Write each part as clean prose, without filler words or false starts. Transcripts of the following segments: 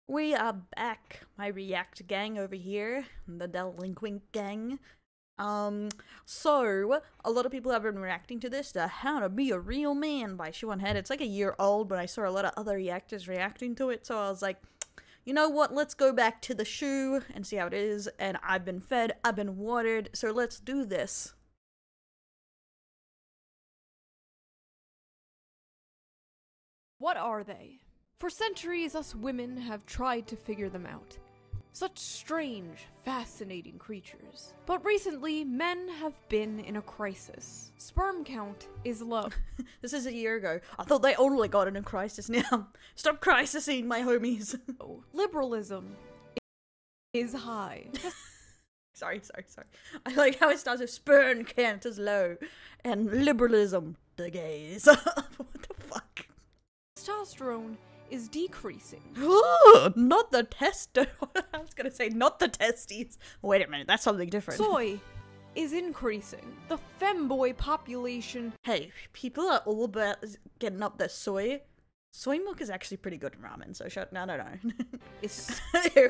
We are back, my React gang over here, the delinquent gang. So, a lot of people have been reacting to this, the How to Be a Real Man by Shoe0nHead. It's like a year old, but I saw a lot of other reactors reacting to it, so I was like, you know what, let's go back to the shoe and see how it is, and I've been fed, I've been watered, so let's do this. What are they? For centuries, us women have tried to figure them out. Such strange, fascinating creatures. But recently, men have been in a crisis. Sperm count is low. This is a year ago. I thought they only got in a crisis now. Stop crisising, my homies. Liberalism is high. Sorry. I like how it starts with sperm count is low and liberalism, the gays. What the fuck? Testosterone is decreasing. Not the testo. I was gonna say not the testes. Wait a minute, that's something different. Soy is increasing. The femboy population. Hey, people are all about getting up their soy. Soy milk is actually pretty good in ramen, so shut. No. Is Fat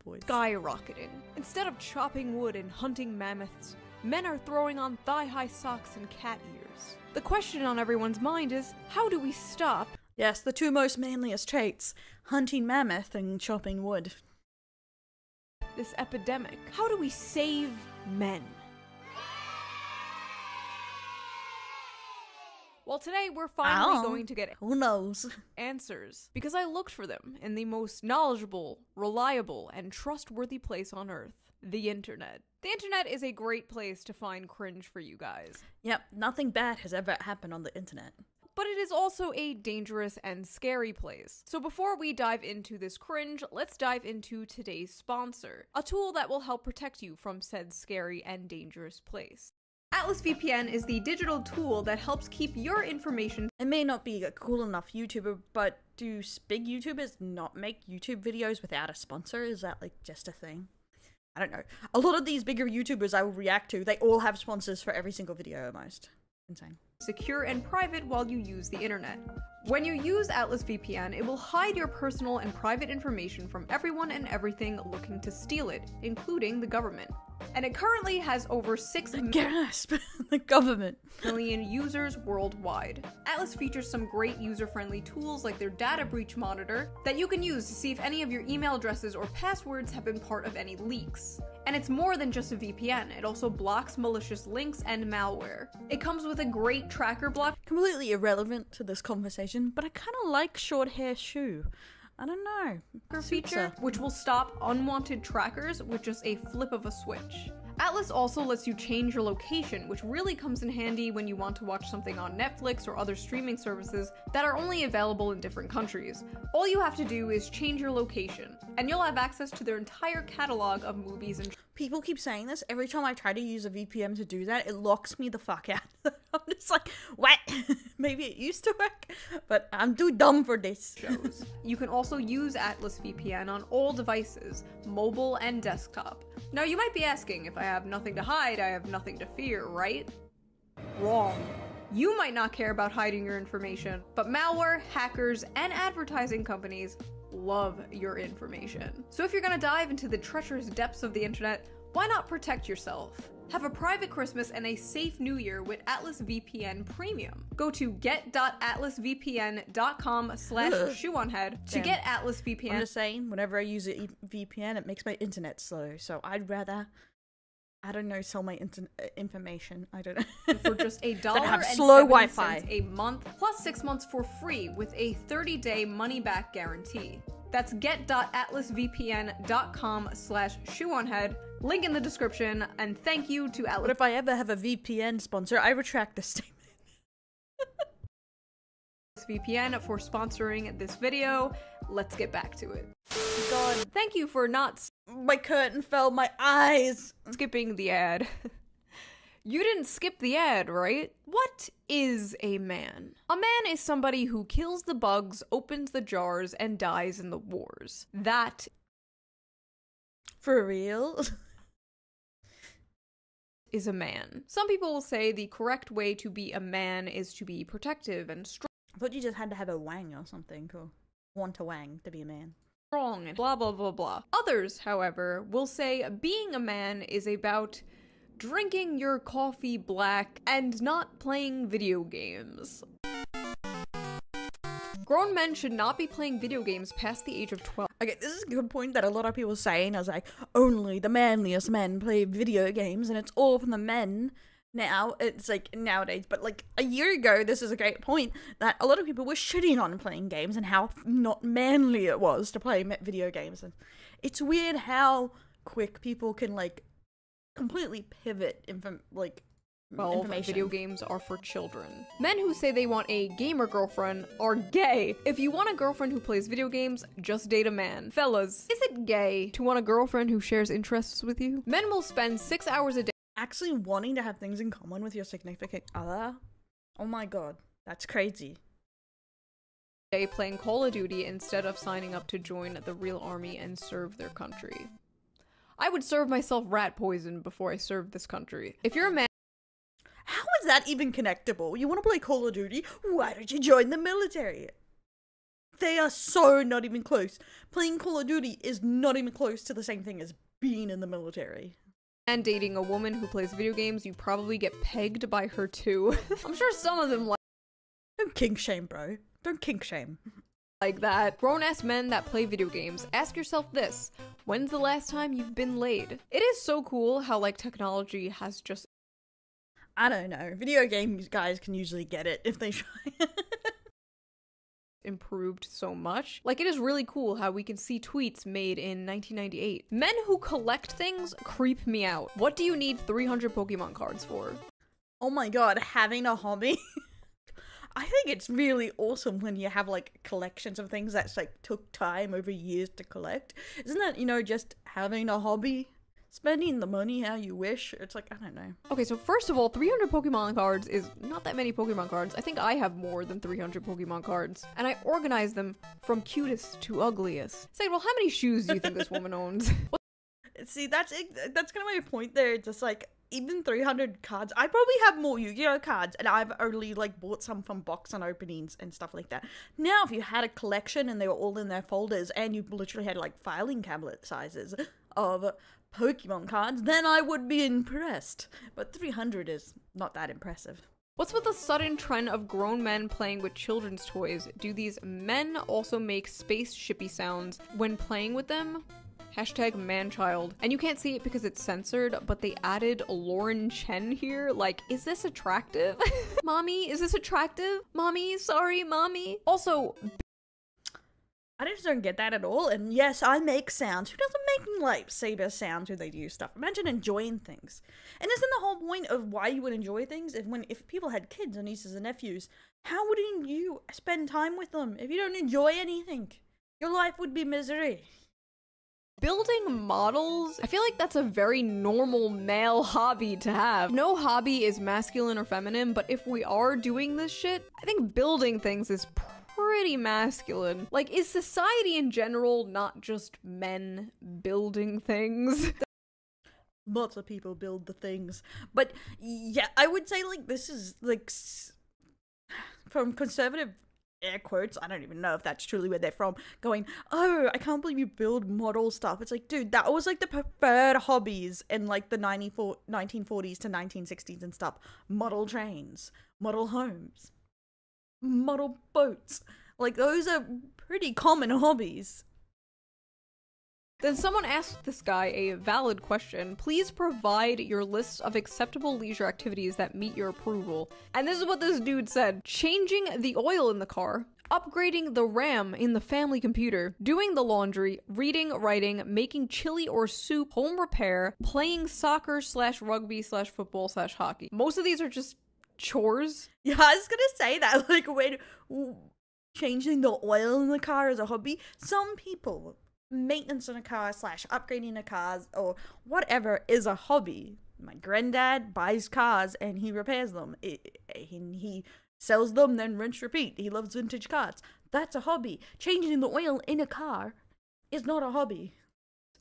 boys. skyrocketing. Instead of chopping wood and hunting mammoths, men are throwing on thigh-high socks and cat ears. The question on everyone's mind is, how do we stop Yes, the two most manliest traits, hunting mammoth and chopping wood. this epidemic? How do we save men? Well, today we're finally going to get Who knows? answers, because I looked for them in the most knowledgeable, reliable, and trustworthy place on Earth, the internet. The internet is a great place to find cringe for you guys. Yep, nothing bad has ever happened on the internet. But it is also a dangerous and scary place. So before we dive into this cringe, let's dive into today's sponsor, a tool that will help protect you from said scary and dangerous place. Atlas VPN is the digital tool that helps keep your information. It may not be a cool enough YouTuber, but do big YouTubers not make YouTube videos without a sponsor? Is that like just a thing? I don't know. A lot of these bigger YouTubers I will react to, they all have sponsors for every single video almost. Insane. Secure and private while you use the internet. When you use Atlas VPN, it will hide your personal and private information from everyone and everything looking to steal it, including the government. And it currently has over 6 Gasp! The government. million users worldwide. Atlas features some great user-friendly tools like their data breach monitor that you can use to see if any of your email addresses or passwords have been part of any leaks. And it's more than just a VPN, it also blocks malicious links and malware. It comes with a great tracker block. Completely irrelevant to this conversation, but I kind of like short hair shoe. I don't know. Feature, which will stop unwanted trackers with just a flip of a switch. Atlas also lets you change your location, which really comes in handy when you want to watch something on Netflix or other streaming services that are only available in different countries. All you have to do is change your location, and you'll have access to their entire catalog of movies and People keep saying this. Every time I try to use a VPN to do that, it locks me the fuck out. I'm just like, what? Maybe it used to work, but I'm too dumb for this. shows. You can also use Atlas VPN on all devices, mobile and desktop. Now you might be asking, if I have nothing to hide, I have nothing to fear, right? Wrong. You might not care about hiding your information, but malware, hackers, and advertising companies love your information. So if you're gonna dive into the treacherous depths of the internet, why not protect yourself? Have a private Christmas and a safe New Year with Atlas VPN Premium. Go to get.atlasvpn.com/shoe0nhead to get Atlas I'm VPN. just saying, whenever I use a VPN, it makes my internet slow. So I'd rather, I don't know, sell my information. I don't know. For just $1 have and slow 70 Wi-Fi. cents a month, plus 6 months for free with a 30-day money-back guarantee. That's get.atlasvpn.com/shoe0nhead. Link in the description, and thank you to But Atlas if I ever have a VPN sponsor, I retract this statement. VPN for sponsoring this video. Let's get back to it. God, Thank you for not my curtain fell, my eyes. skipping the ad. You didn't skip the ad, right? What is a man? A man is somebody who kills the bugs, opens the jars, and dies in the wars. That For real? is a man. Some people will say the correct way to be a man is to be protective and strong. I thought you just had to have a wang or something. Cool. want to wang to be a man. Wrong and blah blah blah blah. Others, however, will say being a man is about drinking your coffee black and not playing video games. Grown men should not be playing video games past the age of 12. Okay, this is a good point that a lot of people are saying. I was like, only the manliest men play video games, and it's all from the men. Now, it's like nowadays, but like a year ago, this is a great point that a lot of people were shitting on playing games and how not manly it was to play video games. And it's weird how quick people can like completely pivot information. Video games are for children. Men who say they want a gamer girlfriend are gay. If you want a girlfriend who plays video games, just date a man. Fellas, is it gay to want a girlfriend who shares interests with you? Men will spend 6 hours a day Actually wanting to have things in common with your significant other? Oh my god, that's crazy. playing Call of Duty instead of signing up to join the real army and serve their country. I would serve myself rat poison before I served this country. If you're a man— How is that even connectable? You want to play Call of Duty? Why don't you join the military? They are so not even close. Playing Call of Duty is not even close to the same thing as being in the military. And dating a woman who plays video games, you probably get pegged by her too. I'm sure some of them Don't kink shame, bro. Don't kink shame. like that. Grown-ass men that play video games, ask yourself this: when's the last time you've been laid? It is so cool how like technology has just— I don't know. Video games guys can usually get it if they try. improved so much. Like, it is really cool how we can see tweets made in 1998. Men who collect things creep me out. What do you need 300 Pokemon cards for? Oh my god, having a hobby. I think it's really awesome when you have like collections of things that's like took time over years to collect. Isn't that, you know, just having a hobby? Spending the money how you wish. It's like, I don't know. Okay, so first of all, 300 Pokemon cards is not that many Pokemon cards. I think I have more than 300 Pokemon cards. And I organize them from cutest to ugliest. Say, well, how many shoes do you think this woman owns? See, that's kind of my point there. Just like, even 300 cards, I probably have more Yu-Gi-Oh cards, and I've only like bought some from box and openings and stuff like that. Now, if you had a collection and they were all in their folders, and you literally had like filing cabinet sizes of Pokemon cards, then I would be impressed. But 300 is not that impressive. What's with the sudden trend of grown men playing with children's toys? Do these men also make spaceshipy sounds when playing with them? Hashtag manchild. And you can't see it because it's censored, but they added Lauren Chen here. Like, is this attractive? Mommy, is this attractive? Mommy, sorry, mommy. Also, I just don't get that at all. And yes, I make sounds. Who doesn't make lightsaber sounds when they do stuff? Imagine enjoying things. And isn't the whole point of why you would enjoy things if people had kids or nieces and nephews? How wouldn't you spend time with them if you don't enjoy anything? Your life would be misery. building models, I feel like that's a very normal male hobby to have. No hobby is masculine or feminine, but if we are doing this shit, I think building things is pretty masculine. Like, is society in general not just men building things? Lots of people build the things. But yeah, I would say like this is like from conservative air quotes, I don't even know if that's truly where they're from, going, oh, I can't believe you build model stuff. It's like, dude, that was like the preferred hobbies in like the 1940s to 1960s and stuff. Model trains, model homes, model boats. Like, those are pretty common hobbies. Then someone asked this guy a valid question. Please provide your list of acceptable leisure activities that meet your approval. And this is what this dude said. Changing the oil in the car, upgrading the RAM in the family computer, doing the laundry, reading, writing, making chili or soup, home repair, playing soccer / rugby / football / hockey. Most of these are just chores. Yeah, I was gonna say that, like, when changing the oil in the car is a hobby, some people, maintenance on a car / upgrading a car or whatever is a hobby. My granddad buys cars and he repairs them. He sells them, then rinse repeat. He loves vintage cars. That's a hobby. Changing the oil in a car is not a hobby.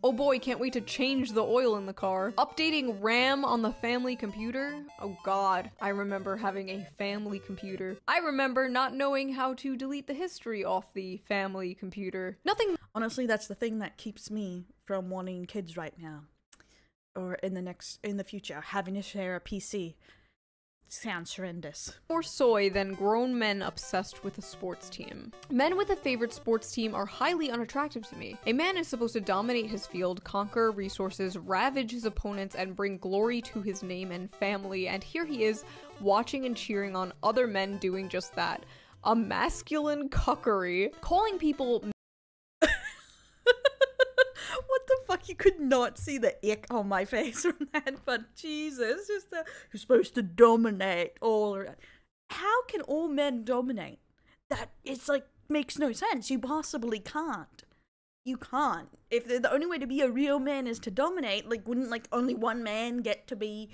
Oh boy, can't wait to change the oil in the car. Updating RAM on the family computer? Oh god, I remember having a family computer. I remember not knowing how to delete the history off the family computer. Nothing. Honestly, that's the thing that keeps me from wanting kids right now. Or in the future, having to share a PC. Sounds horrendous. More soy than grown men obsessed with a sports team. Men with a favorite sports team are highly unattractive to me. A man is supposed to dominate his field, conquer resources, ravage his opponents, and bring glory to his name and family, and here he is, watching and cheering on other men doing just that. A masculine cuckery. Calling people What the fuck? You could not see the ick on my face from that, but Jesus, just you're supposed to dominate all around. How can all men dominate? That it's like makes no sense. You possibly can't. You can't. If the only way to be a real man is to dominate, like wouldn't like only one man get to be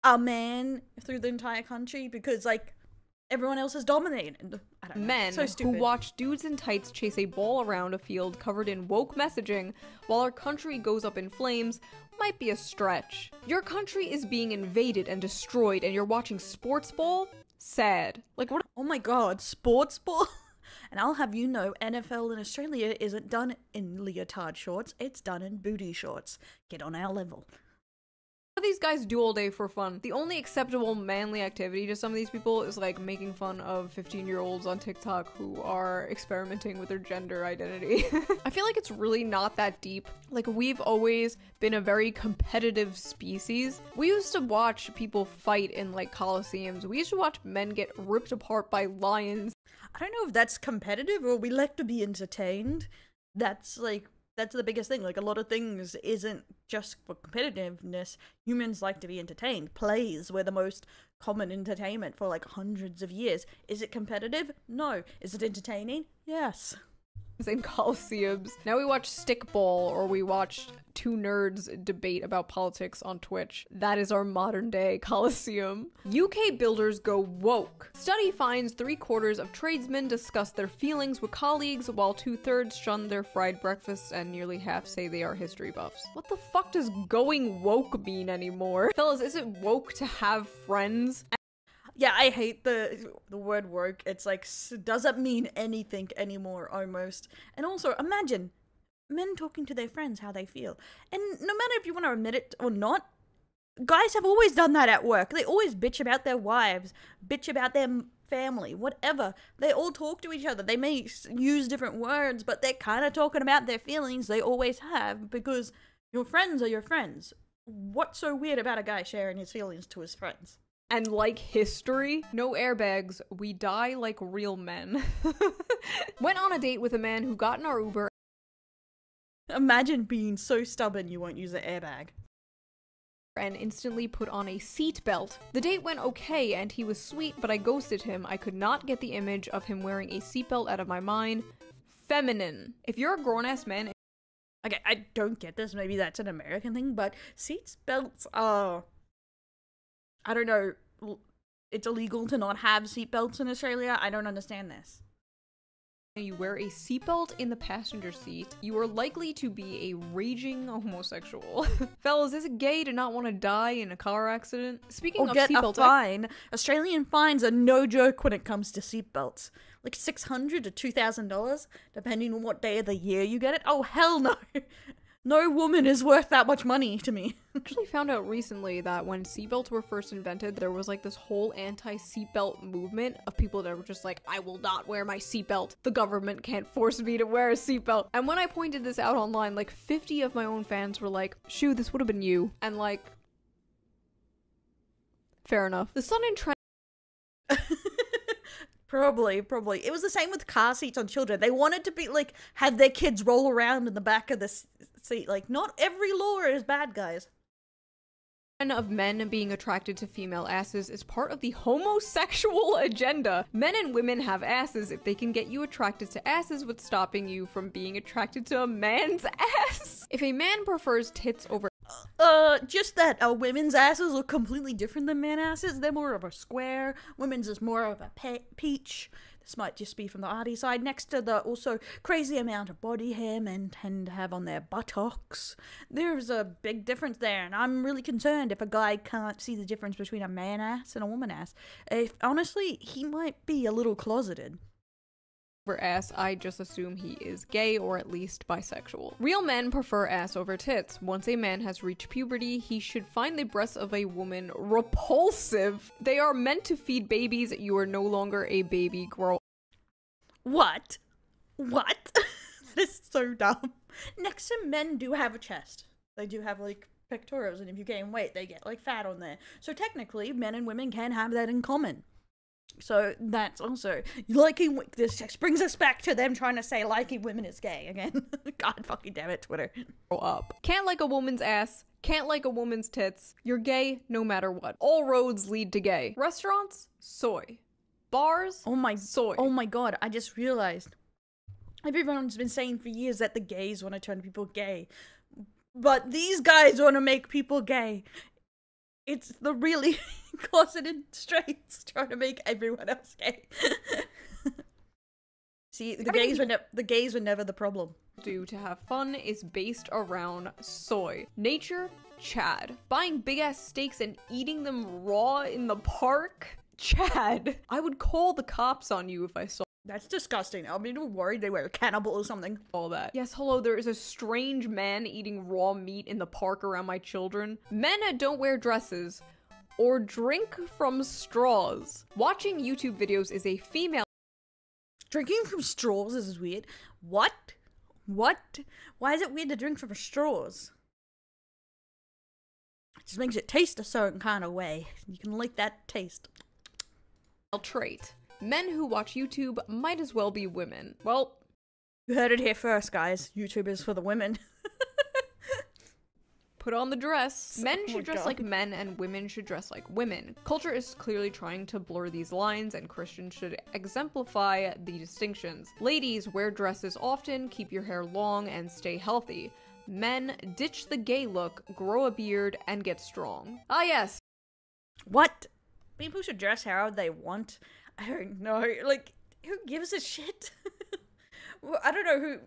a man through the entire country because like everyone else is dominated? I don't know. Men so who watch dudes in tights chase a ball around a field covered in woke messaging while our country goes up in flames might be a stretch. Your country is being invaded and destroyed and you're watching sports ball? Sad. Like what? Oh my god, sports ball? And I'll have you know, NFL in Australia isn't done in leotard shorts, it's done in booty shorts. Get on our level. What do these guys do all day for fun? The only acceptable manly activity to some of these people is like making fun of 15-year-olds on TikTok who are experimenting with their gender identity. I feel like it's really not that deep. Like we've always been a very competitive species. We used to watch people fight in like coliseums. We used to watch men get ripped apart by lions. I don't know if that's competitive or we like to be entertained. That's the biggest thing. Like a lot of things isn't just for competitiveness. Humans like to be entertained. Plays were the most common entertainment for like hundreds of years. Is it competitive? No. Is it entertaining? Yes. In coliseums. Now we watch stickball or we watch two nerds debate about politics on Twitch. That is our modern day coliseum. UK builders go woke. Study finds 3/4 of tradesmen discuss their feelings with colleagues while 2/3 shun their fried breakfasts and nearly half say they are history buffs. What the fuck does going woke mean anymore? Fellas, is it woke to have friends? Yeah, I hate the word woke. It's like, doesn't mean anything anymore, almost. And also, imagine men talking to their friends how they feel. And no matter if you want to admit it or not, guys have always done that at work. They always bitch about their wives, bitch about their family, whatever. They all talk to each other. They may use different words, but they're kind of talking about their feelings. They always have, because your friends are your friends. What's so weird about a guy sharing his feelings to his friends? And like history, no airbags, we die like real men. Went on a date with a man who got in our Uber. Imagine being so stubborn you won't use an airbag. And instantly put on a seatbelt. The date went okay and he was sweet, but I ghosted him. I could not get the image of him wearing a seatbelt out of my mind. Feminine. If you're a grown-ass man. Okay, I don't get this. Maybe that's an American thing, but seatbelts are... I don't know, it's illegal to not have seatbelts in Australia? I don't understand this. You wear a seatbelt in the passenger seat, you are likely to be a raging homosexual. Fellas, is it gay to not want to die in a car accident? Speaking of get seatbelts, a fine. Australian fines are no joke when it comes to seatbelts. Like $600 to $2,000, depending on what day of the year you get it. Oh, hell no. No woman is worth that much money to me. I actually found out recently that when seatbelts were first invented, there was like this whole anti-seatbelt movement of people that were just like, I will not wear my seatbelt. The government can't force me to wear a seatbelt. And when I pointed this out online, like 50 of my own fans were like, Shoe, this would have been you. And like, fair enough. The sun and trend. Probably. It was the same with car seats on children. They wanted to be like, have their kids roll around in the back of the seat. Like, not every law is bad, guys. Of men being attracted to female asses is part of the homosexual agenda. Men and women have asses. If they can get you attracted to asses, what's stopping you from being attracted to a man's ass? If a man prefers tits over just that women's asses look completely different than men asses. They're more of a square. Women's is more of a peach. This might just be from the arty side, next to the also crazy amount of body hair men tend to have on their buttocks. There's a big difference there, and I'm really concerned if a guy can't see the difference between a man ass and a woman ass. Honestly, he might be a little closeted. For ass, I just assume he is gay or at least bisexual. Real men prefer ass over tits. Once a man has reached puberty, he should find the breasts of a woman repulsive. They are meant to feed babies. You are no longer a baby. Grow. What? What? That is so dumb. Next to men do have a chest. They do have like pectorals, and if you gain weight, they get like fat on there. So technically, men and women can have that in common. So that's also liking. This brings us back to them trying to say liking women is gay again. God fucking damn it, Twitter. Grow up. Can't like a woman's ass. Can't like a woman's tits. You're gay no matter what. All roads lead to gay. Restaurants? Soy. Bars? Soy. Oh my god, I just realized. Everyone's been saying for years that the gays want to turn people gay. But these guys want to make people gay. It's the really closeted straights trying to make everyone else gay. See, the gays were never the problem. Do to have fun is based around soy. Nature? Chad. Buying big ass steaks and eating them raw in the park? Chad. I would call the cops on you if I saw. That's disgusting. I'll be worried they were a cannibal or something. All that. Yes, hello, there is a strange man eating raw meat in the park around my children. Men don't wear dresses or drink from straws. Watching YouTube videos is a female. Drinking from straws is weird. What? What? Why is it weird to drink from straws? It just makes it taste a certain kind of way. You can like that taste. Trait. Men who watch YouTube might as well be women. Well, you heard it here first, guys. YouTube is for the women. Put on the dress. Men should dress like men and women should dress like women. Culture is clearly trying to blur these lines and Christians should exemplify the distinctions. Ladies, wear dresses often, keep your hair long, and stay healthy. Men, ditch the gay look, grow a beard, and get strong. Ah yes. What? People should dress however they want. I don't know. Like, who gives a shit? Well, I don't know who.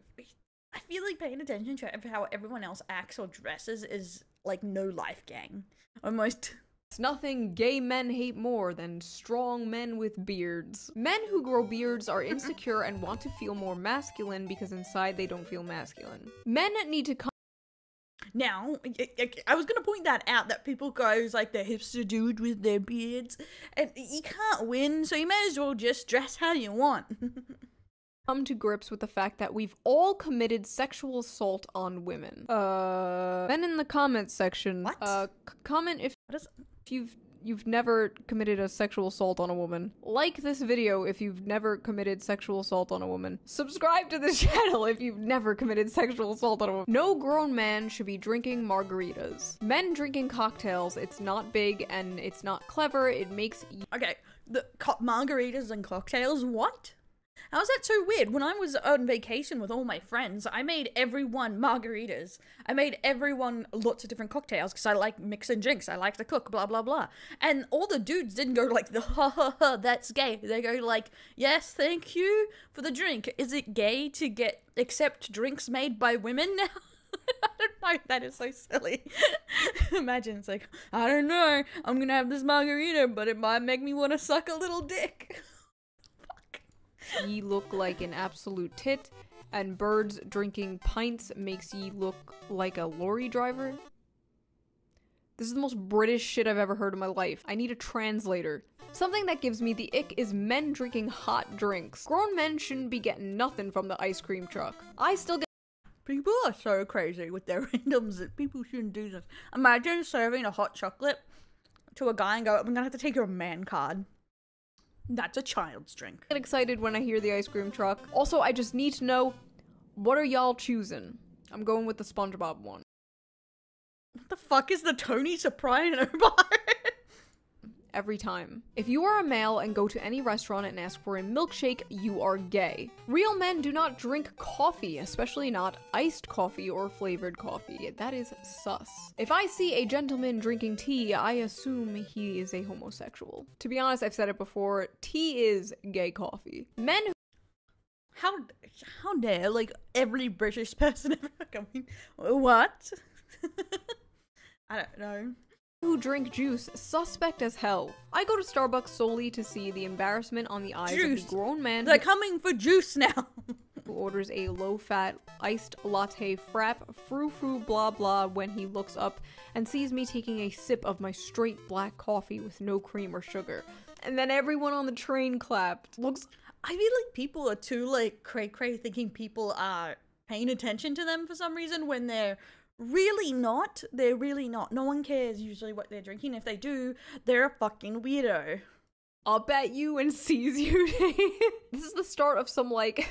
I feel like paying attention to how everyone else acts or dresses is like no life gang. Almost. It's nothing gay men hate more than strong men with beards. Men who grow beards are insecure and want to feel more masculine because inside they don't feel masculine. Men need to come. Now, I was gonna point that out, that people goes like the hipster dude with their beards, and you can't win, so you may as well just dress how you want. Come to grips with the fact that we've all committed sexual assault on women. Men in the comments section. What? Comment if you've never committed a sexual assault on a woman. Like this video if you've never committed sexual assault on a woman. Subscribe to this channel if you've never committed sexual assault on a woman. No grown man should be drinking margaritas. Men drinking cocktails, it's not big and it's not clever, it makes... Okay, the margaritas and cocktails, what? How is that so weird? When I was on vacation with all my friends, I made everyone margaritas. I made everyone lots of different cocktails because I like mixing drinks. I like to cook, blah, blah, blah. And all the dudes didn't go like, ha, ha, ha, that's gay. They go like, yes, thank you for the drink. Is it gay to accept drinks made by women now? I don't know. That is so silly. Imagine it's like, I don't know. I'm going to have this margarita, but it might make me want to suck a little dick. Ye look like an absolute tit, and birds drinking pints makes ye look like a lorry driver. This is the most British shit I've ever heard in my life. I need a translator. Something that gives me the ick is men drinking hot drinks. Grown men shouldn't be getting nothing from the ice cream truck. I still get— People are so crazy with their randoms that people shouldn't do this. Imagine serving a hot chocolate to a guy and go, I'm gonna have to take your man card. That's a child's drink. I get excited when I hear the ice cream truck. Also, I just need to know, what are y'all choosing? I'm going with the SpongeBob one. What the fuck is the Tony Soprano bar? every time. If you are a male and go to any restaurant and ask for a milkshake, you are gay. Real men do not drink coffee, especially not iced coffee or flavored coffee. That is sus. If I see a gentleman drinking tea, I assume he is a homosexual. To be honest, I've said it before, tea is gay coffee. Men who How dare, like, every British person ever coming, what? I don't know. Who drink juice, suspect as hell. I go to Starbucks solely to see the embarrassment on the eyes of the grown man They're coming for juice now. who orders a low-fat, iced latte frap, frou-frou blah blah when he looks up and sees me taking a sip of my straight black coffee with no cream or sugar. And then everyone on the train clapped. I feel like people are too, like, cray-cray thinking people are paying attention to them for some reason when they're really not. They're really not. No one cares usually what they're drinking. If they do, they're a fucking weirdo. Up at you and sees you. This is the start of some, like,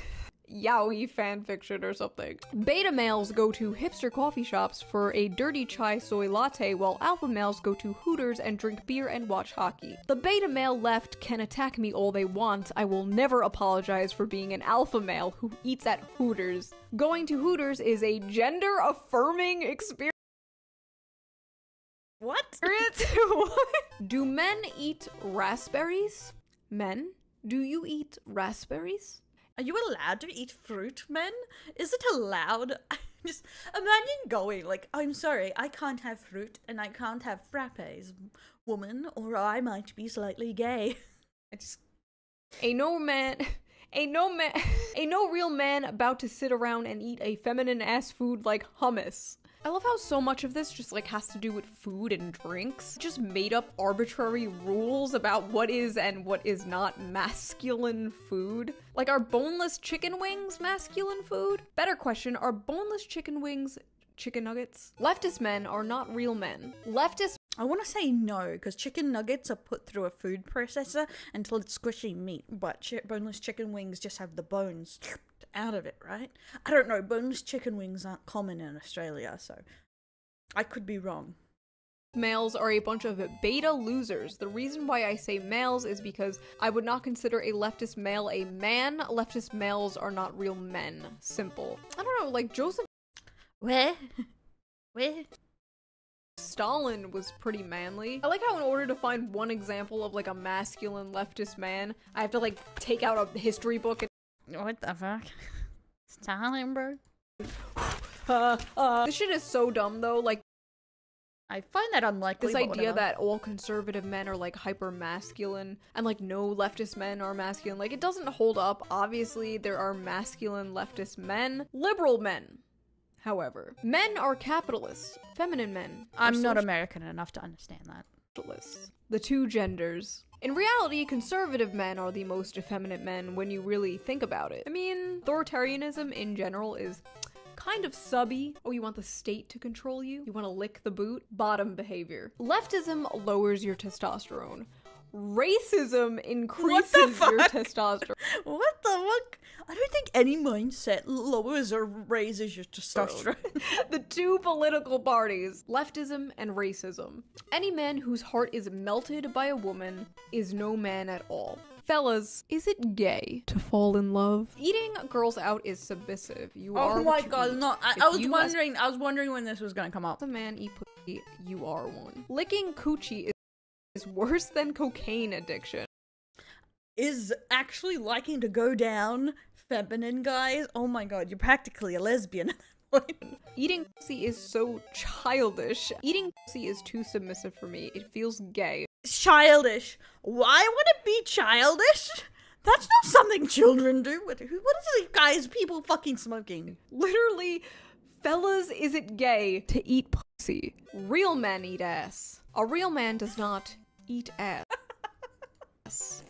yaoi fanfiction or something. Beta males go to hipster coffee shops for a dirty chai soy latte, while alpha males go to Hooters and drink beer and watch hockey. The beta male left can attack me all they want. I will never apologize for being an alpha male who eats at Hooters. Going to Hooters is a gender-affirming experience. What? What? Do men eat raspberries? Men? Do you eat raspberries? Are you allowed to eat fruit, men? Is it allowed? Just imagine going, like, I'm sorry, I can't have fruit and I can't have frappes, woman, or I might be slightly gay. Ain't no real man about to sit around and eat a feminine ass food like hummus. I love how so much of this just, like, has to do with food and drinks. Just made up arbitrary rules about what is and what is not masculine food. Like, are boneless chicken wings masculine food? Better question, are boneless chicken wings chicken nuggets? Leftist men are not real men. I want to say no, because chicken nuggets are put through a food processor until it's squishy meat, but boneless chicken wings just have the bones stripped out of it, right? I don't know, boneless chicken wings aren't common in Australia, so I could be wrong. Males are a bunch of beta losers. The reason why I say males is because I would not consider a leftist male a man. Leftist males are not real men. Simple. I don't know, like Joseph... Where? Stalin was pretty manly. I like how in order to find one example of, like, a masculine leftist man, I have to, like, take out a history book and... What the fuck? Stalin, bro? This shit is so dumb, though. Like, I find that unlikely. This idea that all conservative men are, like, hyper masculine and, like, no leftist men are masculine, like, it doesn't hold up. Obviously, there are masculine leftist men. Liberal men, however. Men are capitalists. Feminine men. I'm not American enough to understand that. The two genders. In reality, conservative men are the most effeminate men when you really think about it. I mean, authoritarianism in general is kind of subby. Oh, you want the state to control you? You want to lick the boot? Bottom behavior. Leftism lowers your testosterone. Racism increases your testosterone. What the fuck? I don't think any mindset lowers or raises your testosterone. The two political parties, leftism and racism. Any man whose heart is melted by a woman is no man at all. Fellas, is it gay to fall in love? Eating girls out is submissive. You are. Oh my god, no! I was wondering when this was gonna come up. As a man eat pussy, you are one. Licking coochie is worse than cocaine addiction. Is actually liking to go down feminine guys? Oh my god, you're practically a lesbian at that point. Eating pussy is so childish. Eating pussy is too submissive for me. It feels gay. Childish. Why would it be childish? That's not something children do. What is it, guys? People fucking smoking. Literally, fellas, is it gay to eat pussy? Real men eat ass. A real man does not eat ass.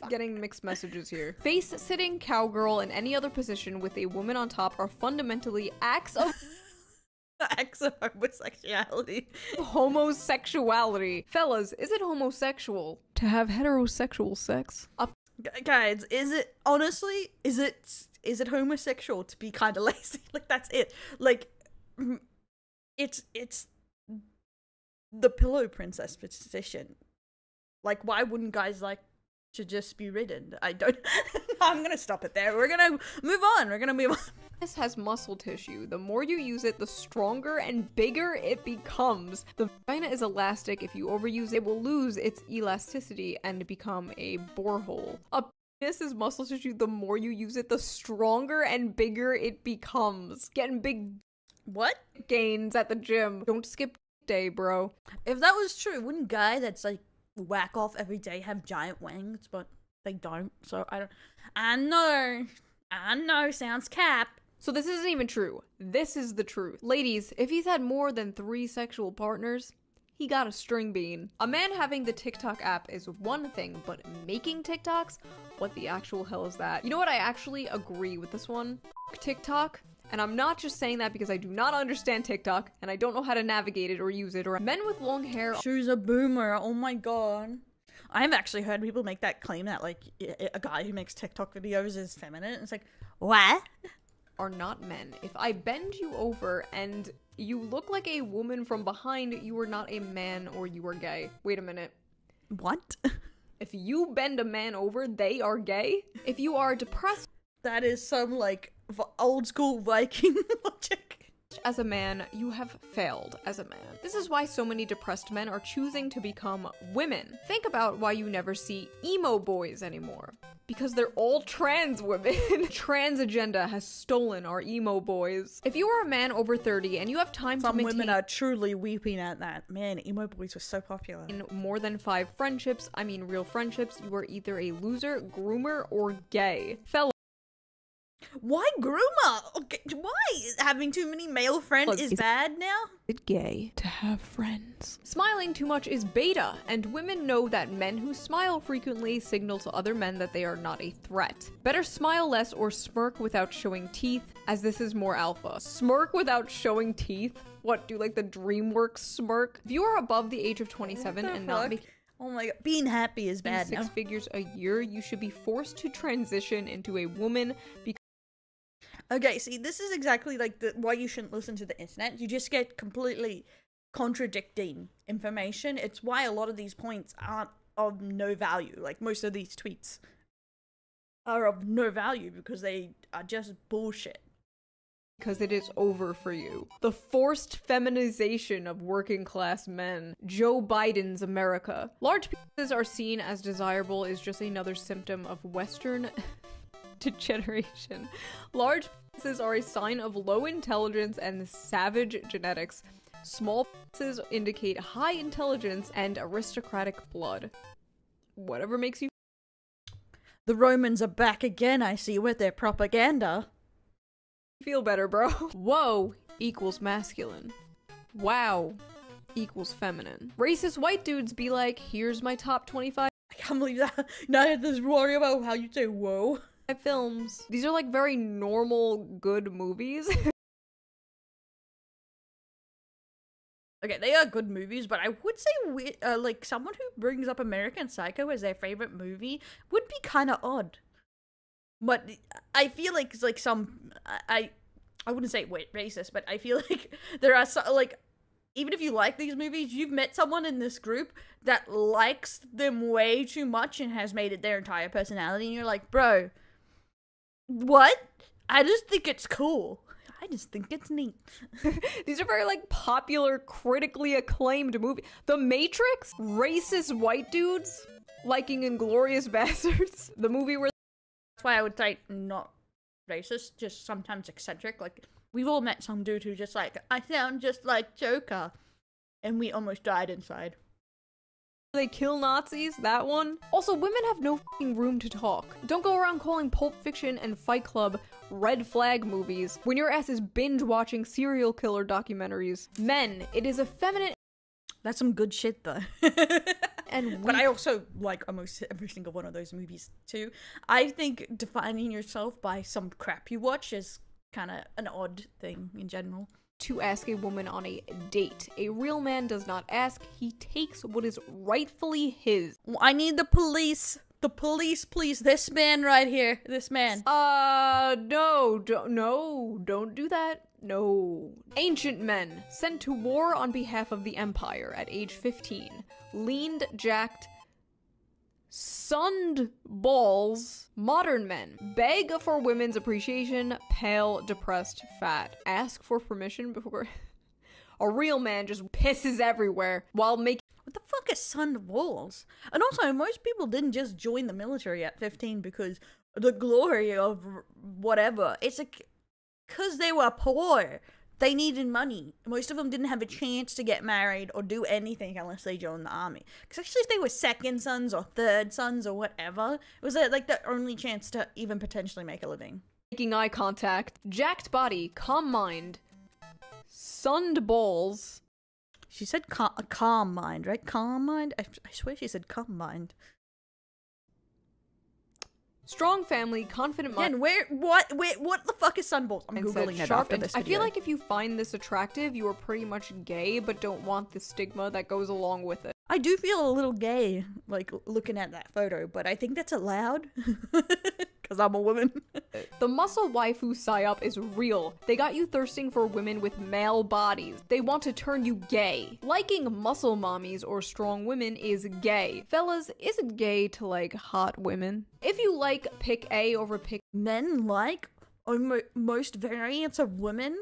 Getting mixed messages here. Face-sitting, cowgirl, and any other position with a woman on top are fundamentally acts of homosexuality. Homosexuality. Fellas, is it homosexual to have heterosexual sex? Guys, is it homosexual to be kind of lazy? Like, that's it. Like, it's the pillow princess position. Like, why wouldn't guys like to just be ridden? I don't. I'm gonna stop it there. We're gonna move on. We're gonna move on. This has muscle tissue. The more you use it, the stronger and bigger it becomes. The vagina is elastic. If you overuse it, it will lose its elasticity and become a borehole. A penis is muscle tissue. The more you use it, the stronger and bigger it becomes. Getting big What? gains at the gym. Don't skip day, bro. If that was true, wouldn't guy that's like whack off every day have giant wings? But they don't. So I don't. I know. Sounds cap. So this isn't even true. This is the truth. Ladies, if he's had more than 3 sexual partners, he got a string bean. A man having the TikTok app is one thing, but making TikToks? What the actual hell is that? You know what? I actually agree with this one. TikTok. And I'm not just saying that because I do not understand TikTok and I don't know how to navigate it or use it. Or men with long hair. Shoe's a boomer. Oh my god. I've actually heard people make that claim that like a guy who makes TikTok videos is feminine. It's like, what? Are not men. If I bend you over and you look like a woman from behind, you are not a man or you are gay. Wait a minute. What? If you bend a man over, they are gay? If you are depressed That is some like old school Viking logic. as a man, you have failed as a man. This is why so many depressed men are choosing to become women. Think about why you never see emo boys anymore. Because they're all trans women. Trans agenda has stolen our emo boys. If you are a man over 30 and you have time Some to maintain women are truly weeping at that. Man, emo boys were so popular. in more than 5 friendships, I mean real friendships, you are either a loser, groomer, or gay. Fellow Why groomer? Okay, why? Having too many male friends is bad now? It's gay to have friends. Smiling too much is beta, and women know that men who smile frequently signal to other men that they are not a threat. Better smile less or smirk without showing teeth, as this is more alpha. Smirk without showing teeth? What, do like the DreamWorks smirk? If you are above the age of 27 and not making Oh my god, being happy is bad 6 now. figures a year, you should be forced to transition into a woman because Okay, see, this is exactly like why you shouldn't listen to the internet. You just get completely contradicting information. It's why a lot of these points aren't of no value. Like, most of these tweets are of no value because they are just bullshit. it is over for you. The forced feminization of working class men. Joe Biden's America. Large penises are seen as desirable is just another symptom of Western degeneration. Large penises are a sign of low intelligence and savage genetics. Small penises indicate high intelligence and aristocratic blood. Whatever makes you The Romans are back again, I see, with their propaganda. feel better, bro. Whoa equals masculine. Wow equals feminine. Racist white dudes be like, here's my top 25 I can't believe that. Now I have this worry about how you say whoa. films. These are like very normal, good movies. Okay, they are good movies, but I would say like someone who brings up American Psycho as their favorite movie would be kind of odd. But I feel like it's like some I wouldn't say racist, but I feel like there are like, even if you like these movies, you've met someone in this group that likes them way too much and has made it their entire personality, and you're like, bro, what? I just think it's cool. I just think it's neat. These are very like popular, critically acclaimed movies. The Matrix, racist white dudes liking Inglourious Bastards. The movie where That's why I would say not racist, just sometimes eccentric. Like, we've all met some dude who just like, I sound just like Joker, and we almost died inside. they kill Nazis, that one. Also, women have no f***ing room to talk. Don't go around calling Pulp Fiction and Fight Club red flag movies when your ass is binge watching serial killer documentaries. Men, it is effeminate That's some good shit, though. and But I also like almost every single one of those movies, too. I think defining yourself by some crap you watch is kind of an odd thing in general. to ask a woman on a date. A real man does not ask, he takes what is rightfully his. I need the police. The police, please. This man right here. This man. No, don't do that. No. Ancient men, sent to war on behalf of the empire at age 15, leaned, jacked, Sunned balls. Modern men. Beg for women's appreciation. Pale, depressed, fat. Ask for permission before... A real man just pisses everywhere while making... What the fuck is sunned balls? And also, most people didn't just join the military at 15 because the glory of whatever. It's like, because they were poor. They needed money. Most of them didn't have a chance to get married or do anything unless they joined the army. Especially if they were second sons or third sons or whatever. It was like the only chance to even potentially make a living. Making eye contact. Jacked body. Calm mind. Sunned balls. She said a calm mind, right? Calm mind? I swear she said calm mind. Strong family, confident mind. Again, what the fuck is sunballs? I'm Googling it after this video. I feel like if you find this attractive, you are pretty much gay, but don't want the stigma that goes along with it. I do feel a little gay, like, looking at that photo, but I think that's allowed. Because I'm a woman. The muscle waifu psyop is real. They got you thirsting for women with male bodies. They want to turn you gay. Liking muscle mommies or strong women is gay. Fellas, is it gay to like hot women? If you like pick A over pick... Men like most variants of women?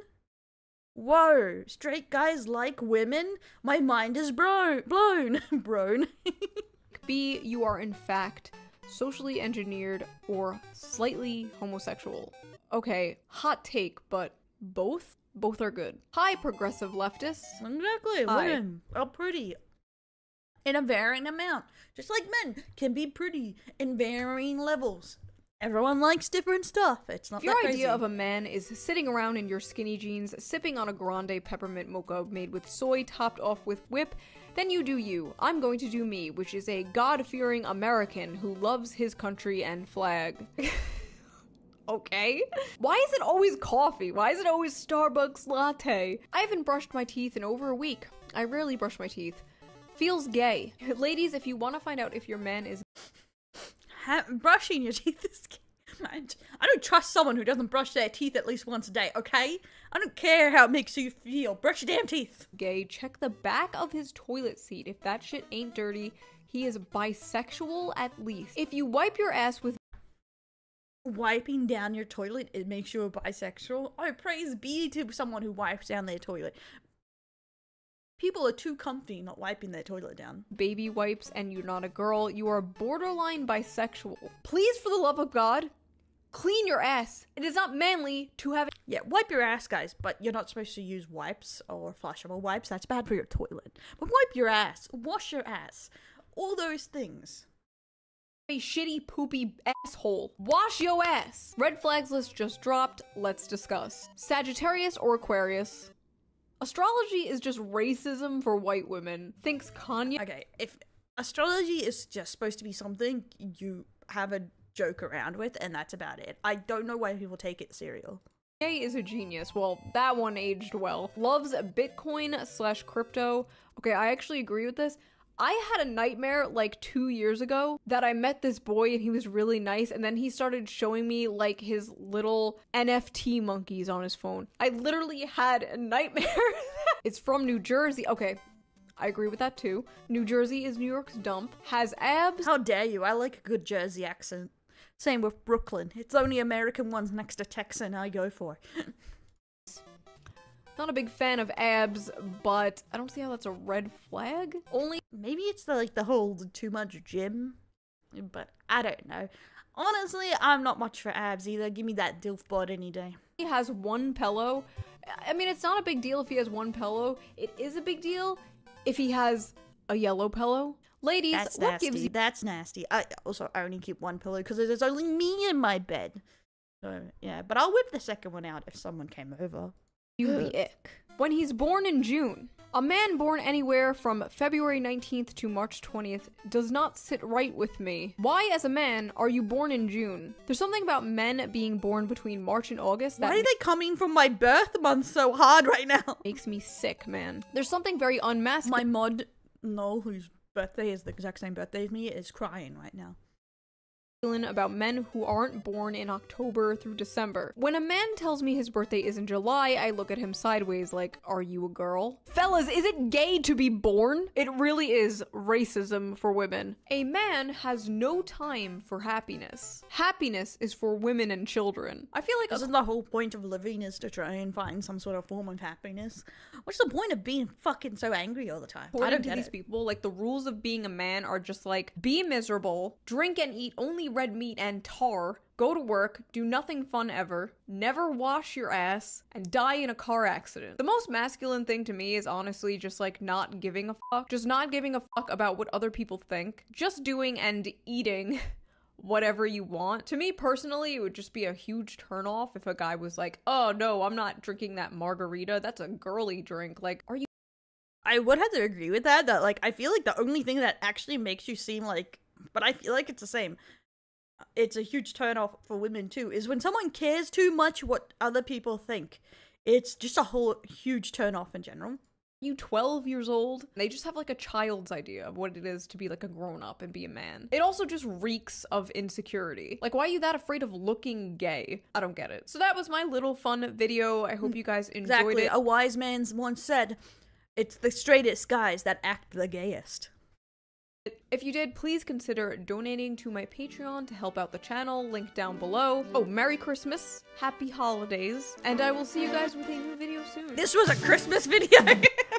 Whoa, straight guys like women? My mind is blown. Brown. B, you are in fact socially engineered or slightly homosexual. Okay, hot take, but both are good. Hi, progressive leftists. Exactly, Hi. Women are pretty in a varying amount. Just like men can be pretty in varying levels. Everyone likes different stuff. It's not If your that crazy. idea of a man is sitting around in your skinny jeans, sipping on a grande peppermint mocha made with soy topped off with whip, then you do you. I'm going to do me, which is a God-fearing American who loves his country and flag. Okay? Why is it always coffee? Why is it always Starbucks latte? I haven't brushed my teeth in over a week. I rarely brush my teeth. Feels gay. Ladies, if you want to find out if your man is... brushing your teeth is... I don't trust someone who doesn't brush their teeth at least once a day, okay? I don't care how it makes you feel. Brush your damn teeth. Gay, check the back of his toilet seat. If that shit ain't dirty, he is bisexual at least. If you wipe your ass with... Wiping down your toilet, it makes you a bisexual? Oh, praise be to someone who wipes down their toilet. People are too comfy not wiping their toilet down. Baby wipes and you're not a girl, you are borderline bisexual. Please, for the love of God, clean your ass. It is not manly to have... Yeah, wipe your ass, guys, but you're not supposed to use wipes or flushable wipes. That's bad for your toilet. But wipe your ass. Wash your ass. All those things. A shitty, poopy asshole. Wash your ass. Red flags list just dropped. Let's discuss. Sagittarius or Aquarius? Astrology is just racism for white women. Thinks Kanye. Okay, if astrology is just supposed to be something you have a joke around with, and that's about it. I don't know why people take it serious. Kanye is a genius. Well, that one aged well. Loves Bitcoin/crypto. Okay, I actually agree with this. I had a nightmare like 2 years ago that I met this boy and he was really nice, and then he started showing me like his little NFT monkeys on his phone. I literally had a nightmare. It's from New Jersey. Okay, I agree with that too. New Jersey is New York's dump. Has abs. How dare you? I like a good Jersey accent. Same with Brooklyn. It's only American ones next to Texan I go for. Not a big fan of abs, but I don't see how that's a red flag. Only maybe it's the whole too much gym, but I don't know. Honestly, I'm not much for abs either. Give me that dilf bod any day. He has one pillow. I mean, it's not a big deal if he has one pillow. It is a big deal if he has a yellow pillow. Ladies, that's what nasty. gives you... That's nasty. I only keep one pillow because there's only me in my bed. So, yeah, but I'll whip the second one out if someone came over. You the ick. When he's born in June. A man born anywhere from February 19th to March 20th does not sit right with me. Why, as a man, are you born in June? There's something about men being born between March and August that... Why are they coming from my birth month so hard right now? Makes me sick, man. There's something very unmasculine. My mod, Noel, whose birthday is the exact same birthday as me, is crying right now. about men who aren't born in October through December. When a man tells me his birthday is in July, I look at him sideways like, are you a girl? Fellas, is it gay to be born? It really is racism for women. A man has no time for happiness. Happiness is for women and children. I feel like Isn't the whole point of living is to try and find some sort of form of happiness? What's the point of being fucking so angry all the time? I don't to get these it. people, like the rules of being a man are just like, be miserable, drink and eat only red meat and tar, go to work, do nothing fun ever, never wash your ass, and die in a car accident. The most masculine thing to me is honestly just like not giving a fuck. Just not giving a fuck about what other people think. Just doing and eating whatever you want. To me personally, it would just be a huge turnoff if a guy was like, oh no, I'm not drinking that margarita, that's a girly drink. Like, are you— I would have to agree with that, like, I feel like the only thing that actually makes you seem like, but I feel like it's the same, it's a huge turnoff for women too, is when someone cares too much what other people think. It's just a whole huge turnoff in general. You 12 years old? They just have like a child's idea of what it is to be like a grown-up and be a man. It also just reeks of insecurity. Like, why are you that afraid of looking gay? I don't get it. So that was my little fun video. I hope you guys enjoyed it. A wise man once said, it's the straightest guys that act the gayest. If you did, please consider donating to my Patreon to help out the channel, link down below. Oh, Merry Christmas, Happy Holidays, and I will see you guys with a new video soon. This was a Christmas video!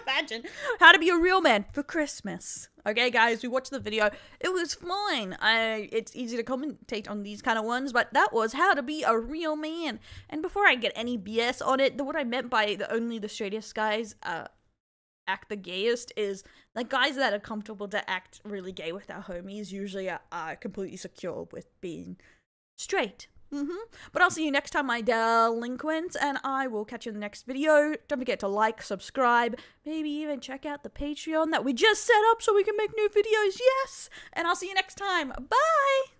Imagine! How to be a real man for Christmas. Okay, guys, we watched the video. It was fine. It's easy to commentate on these kind of ones, but that was how to be a real man. And before I get any BS on it, what I meant by only the straightest guys, act the gayest is like guys that are comfortable to act really gay with their homies usually are completely secure with being straight. But I'll see you next time, my delinquents, and I will catch you in the next video. Don't forget to like, subscribe, maybe even check out the Patreon that we just set up so we can make new videos. Yes! And I'll see you next time. Bye!